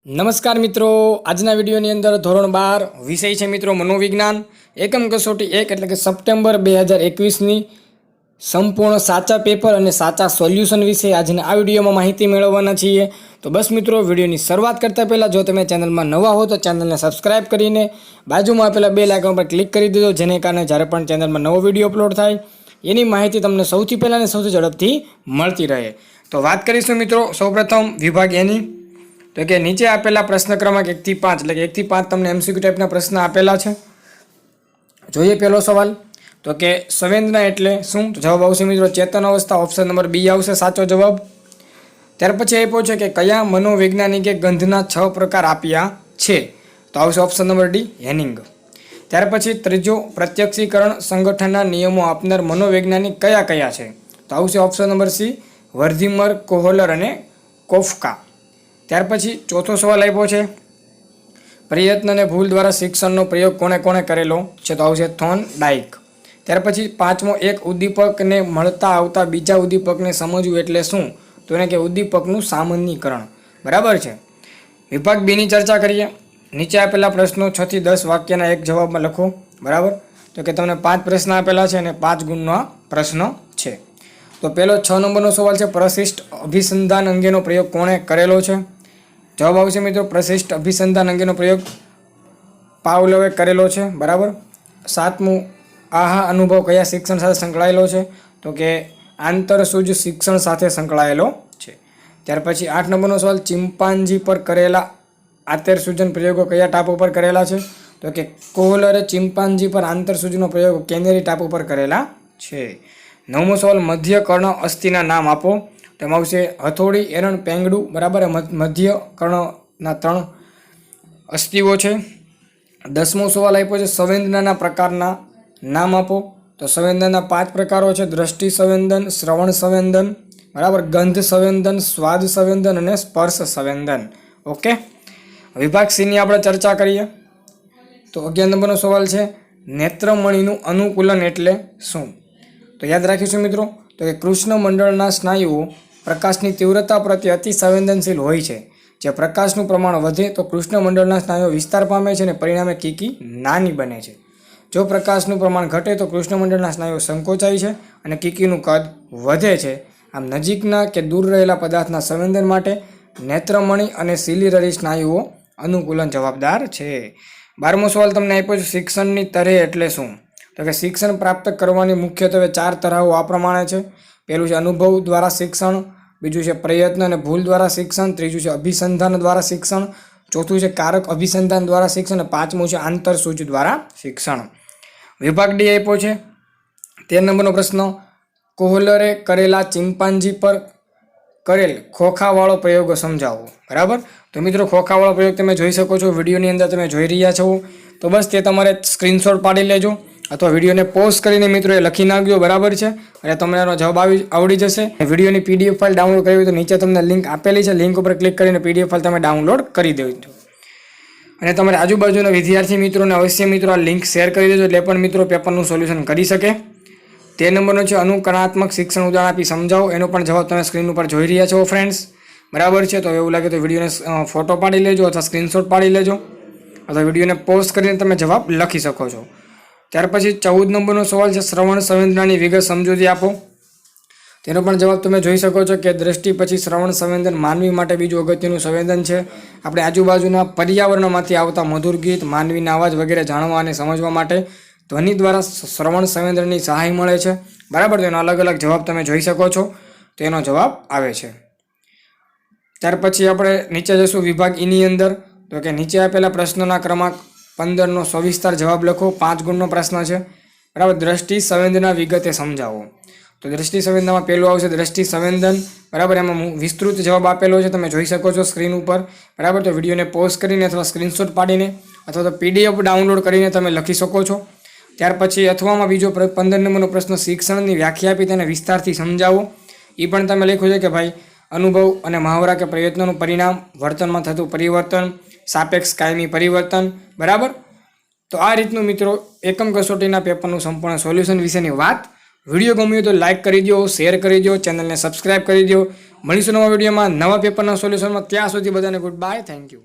નમસ્કાર મિત્રો, આજના વિડીયોની અંદર ધોરણ 12 વિષય છે મિત્રો મનોવિજ્ઞાન, એકમ કસોટી 1 એટલે કે સપ્ટેમ્બર 2021ની સંપૂર્ણ સાચા પેપર અને સાચા સોલ્યુશન વિશે આજના આ વિડીયોમાં માહિતી મેળવવાના છીએ. તો બસ મિત્રો, વિડીયોની શરૂઆત કરતાં પહેલાં જો તમે ચેનલમાં નવા હો તો ચેનલને સબસ્ક્રાઇબ કરીને બાજુમાં આપેલા બેલ આઇકન પર ક્લિક કરી દેજો, જેને કારણે જ્યારે પણ ચેનલમાં નવો વિડીયો અપલોડ થાય એની માહિતી તમને સૌથી પહેલાં અને સૌથી ઝડપથી મળતી રહે. તો વાત કરીશું મિત્રો સૌપ્રથમ વિભાગ એની. તો કે નીચે આપેલા પ્રશ્ન ક્રમાંક 1 થી 5 એટલે કે 1 થી 5 તમને MCQ ટાઈપના પ્રશ્ન આપેલા છે. જોઈએ પહેલો સવાલ. તો કે સંવેદના એટલે શું? તો જવાબ આવશે મિત્રો ચેતન અવસ્થા. ઓપ્શન નંબર બી આવશે સાચો જવાબ. ત્યાર પછી આપ્યો છે કે કયા મનોવૈજ્ઞાનિકે ગંધના 6 પ્રકાર આપ્યા છે? તો આવશે ઓપ્શન નંબર ડી હેનિંગ. ત્યાર પછી ત્રીજો, પ્રત્યક્ષીકરણ સંગઠનના નિયમો આપનાર મનોવૈજ્ઞાનિક કયા કયા છે? તો આવશે ઓપ્શન નંબર સી વર્ધીમર, કોહલર અને કોફકા. ત્યાર પછી ચોથો સવાલ આપ્યો છે પ્રયત્ન અને ભૂલ દ્વારા શિક્ષણનો પ્રયોગ કોણે કોણે કરેલો છે? તો આવશે થોન ડાઇક. ત્યાર પછી પાંચમો, એક ઉદ્દીપકને મળતા આવતા બીજા ઉદ્દીપકને સમજવું એટલે શું? તો એને કે ઉદ્દીપકનું સામાન્યીકરણ. બરાબર છે. વિભાગ બીની ચર્ચા કરીએ. નીચે આપેલા પ્રશ્નો 6 થી 10 વાક્યના એક જવાબમાં લખો. બરાબર. તો કે તમને 5 પ્રશ્ન આપેલા છે અને 5 ગુણનો આ પ્રશ્ન છે. તો પહેલો 6 નંબરનો સવાલ છે પ્રશિષ્ટ અભિસંધાન અંગેનો પ્રયોગ કોણે કરેલો છે? જવાબ આવશે મિત્રો પ્રશિષ્ટ અભિસંધાન અંગેનો પ્રયોગ પાવલોવે કરેલો છે. બરાબર. સાતમું, આહા અનુભવ કયા શિક્ષણ સાથે સંકળાયેલો છે? તો કે આંતરસૂજ શિક્ષણ સાથે સંકળાયેલો છે. ત્યાર પછી 8 નંબરનો સવાલ ચિમ્પાન્જી પર કરેલા આંતરસૂજન પ્રયોગો કયા ટાપુ પર કરેલા છે? તો કે કોહલરે ચિમ્પાન્જી પર આંતરસૂજનો પ્રયોગો કેનેરી ટાપુ પર કરેલા છે. 9મો સવાલ મધ્ય કર્ણ અસ્થિના નામ આપો. તેમાં આવશે હથોડી, એરણ, પેંગડું. બરાબર. મધ્ય કર્ણના 3 અસ્થિઓ છે. 10મો સવાલ આપ્યો છે સંવેદનાના પ્રકારના નામ આપો. તો સંવેદનાના 5 પ્રકારો છે દ્રષ્ટિ સંવેદન, શ્રવણ સંવેદન, બરાબર, ગંધ સંવેદન, સ્વાદ સંવેદન અને સ્પર્શ સંવેદન. ઓકે. વિભાગ સીની આપણે ચર્ચા કરીએ. તો 11 નંબરનો સવાલ છે નેત્રમણીનું અનુકૂલન એટલે શું? તો યાદ રાખીશું મિત્રો તો કે કૃષ્ણ મંડળના સ્નાયુઓ પ્રકાશની તીવ્રતા પ્રત્યે અતિ સંવેદનશીલ હોય છે. જે પ્રકાશનું પ્રમાણ વધે તો કૃષ્ણ મંડળના સ્નાયુઓ વિસ્તાર પામે છે અને પરિણામે કીકી નાની બને છે. જો પ્રકાશનું પ્રમાણ ઘટે તો કૃષ્ણ મંડળના સ્નાયુઓ સંકોચાય છે અને કીકીનું કદ વધે છે. આમ નજીકના કે દૂર રહેલા પદાર્થના સંવેદન માટે નેત્રમણી અને સિલિરરી સ્નાયુઓ અનુકૂલન જવાબદાર છે. 12મો સવાલ તમને આપ્યો છે શિક્ષણની તરેહ એટલે શું? તો કે શિક્ષણ પ્રાપ્ત કરવાની મુખ્યત્વે 4 તરાહો આ પ્રમાણે છે. પહેલું છે અનુભવ દ્વારા શિક્ષણ, બીજું છે પ્રયત્ન અને ભૂલ દ્વારા શિક્ષણ, ત્રીજું છે અભિસંધાન દ્વારા શિક્ષણ, ચોથું છે કારક અભિસંધાન દ્વારા શિક્ષણ અને 5મું છે આંતરસૂજ દ્વારા શિક્ષણ. વિભાગ ડી આપ્યો છે 13 નંબરનો પ્રશ્ન કોહલરે કરેલા ચિમ્પાન્જી પર કરેલ ખોખાવાળો પ્રયોગો સમજાવો. બરાબર. તો મિત્રો ખોખાવાળો પ્રયોગ તમે જોઈ શકો છો, વિડીયોની અંદર તમે જોઈ રહ્યા છો. તો બસ તે તમારે સ્ક્રીનશોટ પાડી લેજો અથવા વિડીયોને પોઝ કરીને મિત્રો એ લખી નાખજો. બરાબર છે. અને તમને એનો જવાબ આવડી જશે. વિડીયોની PDF ફાઇલ ડાઉનલોડ કરવી હોય તો નીચે તમને લિંક આપેલી છે, લિંક ઉપર ક્લિક કરીને PDF ફાઇલ તમે ડાઉનલોડ કરી દેજો. અને તમારે આજુબાજુના વિદ્યાર્થી મિત્રોને અવશ્ય મિત્રો આ લિંક શેર કરી દેજો એટલે પણ મિત્રો પેપરનું સોલ્યુશન કરી શકે. 13 નંબરનો છે અનુકરણાત્મક શિક્ષણ ઉદાહરણ આપી સમજાવો. એનો પણ જવાબ તમે સ્ક્રીન ઉપર જોઈ રહ્યા છો ફ્રેન્ડ્સ. બરાબર છે. તો એવું લાગે તો વિડીયોને ફોટો પાડી લેજો અથવા સ્ક્રીનશોટ પાડી લેજો અથવા વિડીયોને પોઝ કરીને તમે જવાબ લખી શકો છો. ત્યાર પછી 14 નંબરનો સવાલ છે શ્રવણ સંવેદનાની વિગત સમજૂતી આપો. તેનો પણ જવાબ તમે જોઈ શકો છો કે દ્રષ્ટિ પછી શ્રવણ સંવેદન માનવી માટે બીજું અગત્યનું સંવેદન છે. આપણે આજુબાજુના પર્યાવરણમાંથી આવતા મધુર ગીત, માનવીના અવાજ વગેરે જાણવા અને સમજવા માટે ધ્વનિ દ્વારા શ્રવણ સંવેદનની સહાય મળે છે. બરાબર. તેનો અલગ અલગ જવાબ તમે જોઈ શકો છો. તેનો જવાબ આવે છે. ત્યાર પછી આપણે નીચે જશું વિભાગ ઈની અંદર. તો કે નીચે આપેલા પ્રશ્નોના ક્રમાંક 15નો સવિસ્તાર જવાબ લખો. 5 ગુણનો પ્રશ્ન છે. બરાબર. દ્રષ્ટિ સંવેદના વિગતે સમજાવો. તો દ્રષ્ટિ સંવેદનામાં પહેલું આવશે દ્રષ્ટિ સંવેદન. બરાબર. એમાં વિસ્તૃત જવાબ આપેલો છે, તમે જોઈ શકો છો સ્ક્રીન ઉપર. બરાબર. તો વિડીયોને પોઝ કરીને અથવા સ્ક્રીનશોટ પાડીને અથવા તો PDF ડાઉનલોડ કરીને તમે લખી શકો છો. ત્યાર પછી અથવામાં બીજો 15 નંબરનો પ્રશ્ન શિક્ષણની વ્યાખ્યા આપી તેને વિસ્તારથી સમજાવો. એ પણ તમે લખ્યું છે કે ભાઈ અનુભવ અને મહાવરા કે પ્રયત્નોનું પરિણામ, વર્તનમાં થતું પરિવર્તન, સાપેક્ષ કાયમી પરિવર્તન. બરાબર. તો આ રીતનું મિત્રો એકમ કસોટીના પેપરનું સંપૂર્ણ સોલ્યુશન વિશેની વાત. વિડીયો ગમ્યો તો લાઇક કરી દો, શેર કરી દો, ચેનલને સબસ્ક્રાઇબ કરી દો. મળીશું નવા વિડીયોમાં નવા પેપરના સોલ્યુશનમાં. ત્યાં સુધી બધાને ગુડ બાય. Thank you.